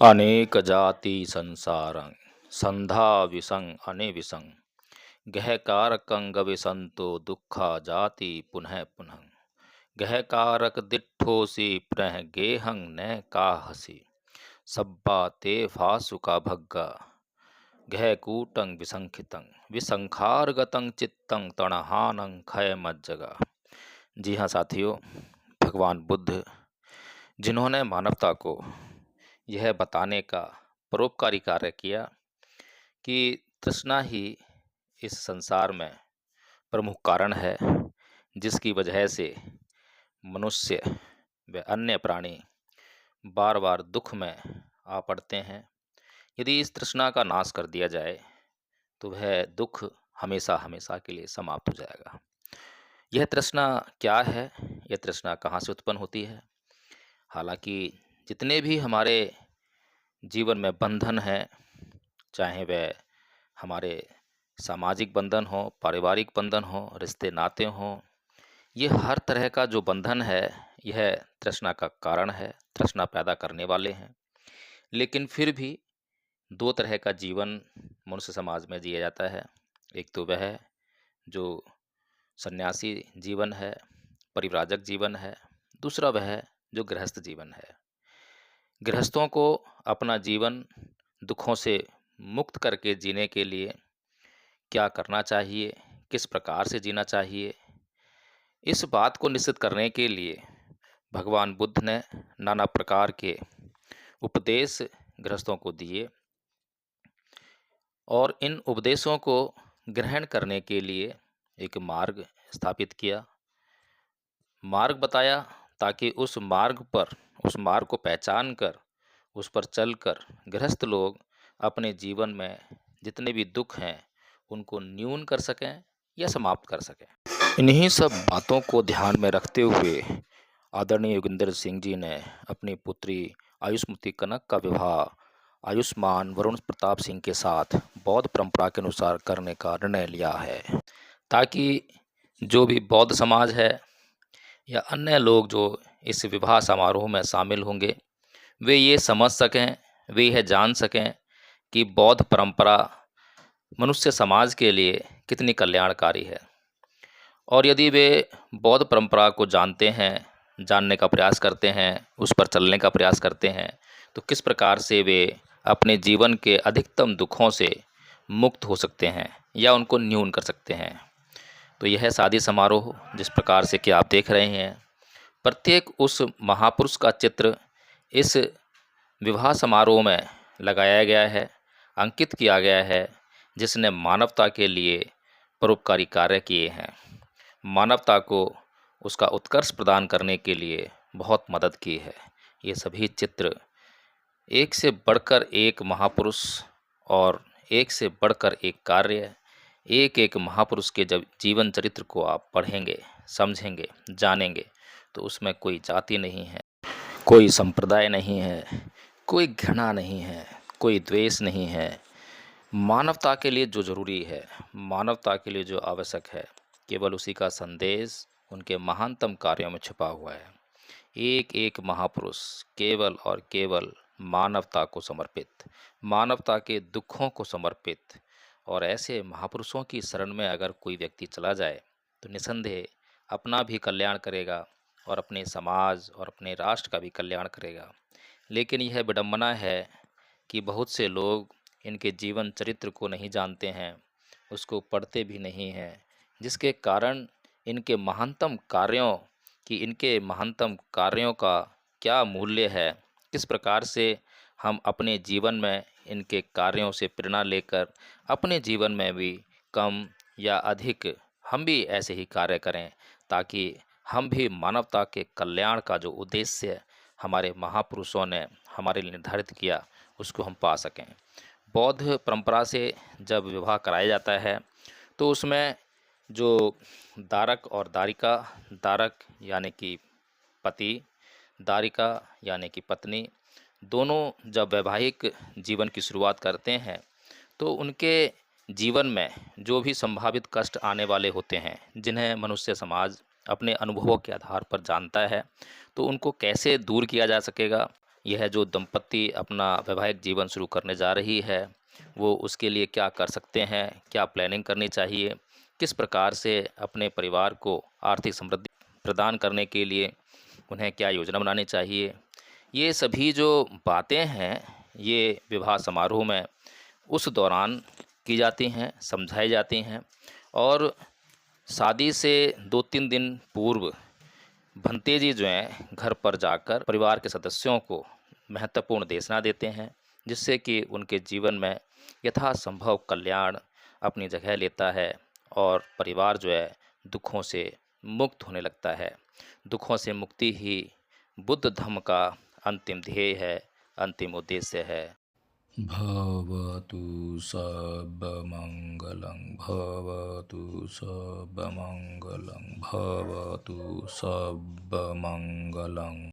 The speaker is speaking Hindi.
अनेक जाति संसारं संधा विसंग अनेविसं गहकारकं गविसंतो दुःखा जाति पुनः पुनः गहकारक दिट्ठोसि पुनः गेहं न काहसि सब्बा ते फासुका भग्गा गहकूटं विसंखितं विसंखारगतं चित्तं तणहानं खय मज्जगा। जी हाँ साथियों, भगवान बुद्ध जिन्होंने मानवता को यह बताने का परोपकारी कार्य किया कि तृष्णा ही इस संसार में प्रमुख कारण है, जिसकी वजह से मनुष्य व अन्य प्राणी बार बार दुख में आ पड़ते हैं। यदि इस तृष्णा का नाश कर दिया जाए तो वह दुख हमेशा हमेशा के लिए समाप्त हो जाएगा। यह तृष्णा क्या है? यह तृष्णा कहाँ से उत्पन्न होती है? हालांकि जितने भी हमारे जीवन में बंधन हैं, चाहे वह हमारे सामाजिक बंधन हो, पारिवारिक बंधन हो, रिश्ते नाते हों, ये हर तरह का जो बंधन है यह तृष्णा का कारण है, तृष्णा पैदा करने वाले हैं। लेकिन फिर भी दो तरह का जीवन मनुष्य समाज में जिया जाता है। एक तो वह जो सन्यासी जीवन है, परिव्राजक जीवन है। दूसरा वह जो गृहस्थ जीवन है। गृहस्थों को अपना जीवन दुखों से मुक्त करके जीने के लिए क्या करना चाहिए, किस प्रकार से जीना चाहिए, इस बात को निश्चित करने के लिए भगवान बुद्ध ने नाना प्रकार के उपदेश गृहस्थों को दिए और इन उपदेशों को ग्रहण करने के लिए एक मार्ग स्थापित किया, मार्ग बताया, ताकि उस मार्ग को पहचान कर उस पर चलकर गृहस्थ लोग अपने जीवन में जितने भी दुख हैं उनको न्यून कर सकें या समाप्त कर सकें। इन्हीं सब बातों को ध्यान में रखते हुए आदरणीय योगेंद्र सिंह जी ने अपनी पुत्री आयुष्मती कनक का विवाह आयुष्मान वरुण प्रताप सिंह के साथ बौद्ध परंपरा के अनुसार करने का निर्णय लिया है, ताकि जो भी बौद्ध समाज है या अन्य लोग जो इस विवाह समारोह में शामिल होंगे वे ये समझ सकें, वे यह जान सकें कि बौद्ध परंपरा मनुष्य समाज के लिए कितनी कल्याणकारी है। और यदि वे बौद्ध परंपरा को जानते हैं, जानने का प्रयास करते हैं, उस पर चलने का प्रयास करते हैं, तो किस प्रकार से वे अपने जीवन के अधिकतम दुखों से मुक्त हो सकते हैं या उनको न्यून कर सकते हैं। तो यह शादी समारोह जिस प्रकार से कि आप देख रहे हैं, प्रत्येक उस महापुरुष का चित्र इस विवाह समारोह में लगाया गया है, अंकित किया गया है, जिसने मानवता के लिए परोपकारी कार्य किए हैं, मानवता को उसका उत्कर्ष प्रदान करने के लिए बहुत मदद की है। ये सभी चित्र एक से बढ़कर एक महापुरुष और एक से बढ़कर एक कार्य, एक एक महापुरुष के जब जीवन चरित्र को आप पढ़ेंगे, समझेंगे, जानेंगे तो उसमें कोई जाति नहीं है, कोई संप्रदाय नहीं है, कोई घृणा नहीं है, कोई द्वेष नहीं है। मानवता के लिए जो ज़रूरी है, मानवता के लिए जो आवश्यक है, केवल उसी का संदेश उनके महानतम कार्यों में छुपा हुआ है। एक एक महापुरुष केवल और केवल मानवता को समर्पित, मानवता के दुखों को समर्पित, और ऐसे महापुरुषों की शरण में अगर कोई व्यक्ति चला जाए तो निसंदेह अपना भी कल्याण करेगा और अपने समाज और अपने राष्ट्र का भी कल्याण करेगा। लेकिन यह विडंबना है कि बहुत से लोग इनके जीवन चरित्र को नहीं जानते हैं, उसको पढ़ते भी नहीं हैं, जिसके कारण इनके महानतम कार्यों का क्या मूल्य है, किस प्रकार से हम अपने जीवन में इनके कार्यों से प्रेरणा लेकर अपने जीवन में भी कम या अधिक हम भी ऐसे ही कार्य करें, ताकि हम भी मानवता के कल्याण का जो उद्देश्य हमारे महापुरुषों ने हमारे लिए निर्धारित किया उसको हम पा सकें। बौद्ध परंपरा से जब विवाह कराया जाता है तो उसमें जो दारक और दारिका, दारक यानी कि पति, दारिका यानी कि पत्नी, दोनों जब वैवाहिक जीवन की शुरुआत करते हैं तो उनके जीवन में जो भी संभावित कष्ट आने वाले होते हैं, जिन्हें मनुष्य समाज अपने अनुभवों के आधार पर जानता है, तो उनको कैसे दूर किया जा सकेगा, यह जो दंपति अपना वैवाहिक जीवन शुरू करने जा रही है, वो उसके लिए क्या कर सकते हैं, क्या प्लानिंग करनी चाहिए, किस प्रकार से अपने परिवार को आर्थिक समृद्धि प्रदान करने के लिए उन्हें क्या योजना बनानी चाहिए। ये सभी जो बातें हैं, ये विवाह समारोह में उस दौरान की जाती हैं, समझाई जाती हैं और शादी से 2-3 दिन पूर्व भंतेजी जो हैं घर पर जाकर परिवार के सदस्यों को महत्वपूर्ण देशना देते हैं, जिससे कि उनके जीवन में यथासंभव कल्याण अपनी जगह लेता है और परिवार जो है दुखों से मुक्त होने लगता है। दुखों से मुक्ति ही बुद्ध धम्म का अंतिम ध्येय है, अंतिम उद्देश्य है। भवतु सर्वमङ्गलं भवतु सर्वमङ्गलं भवतु सर्वमङ्गलम्।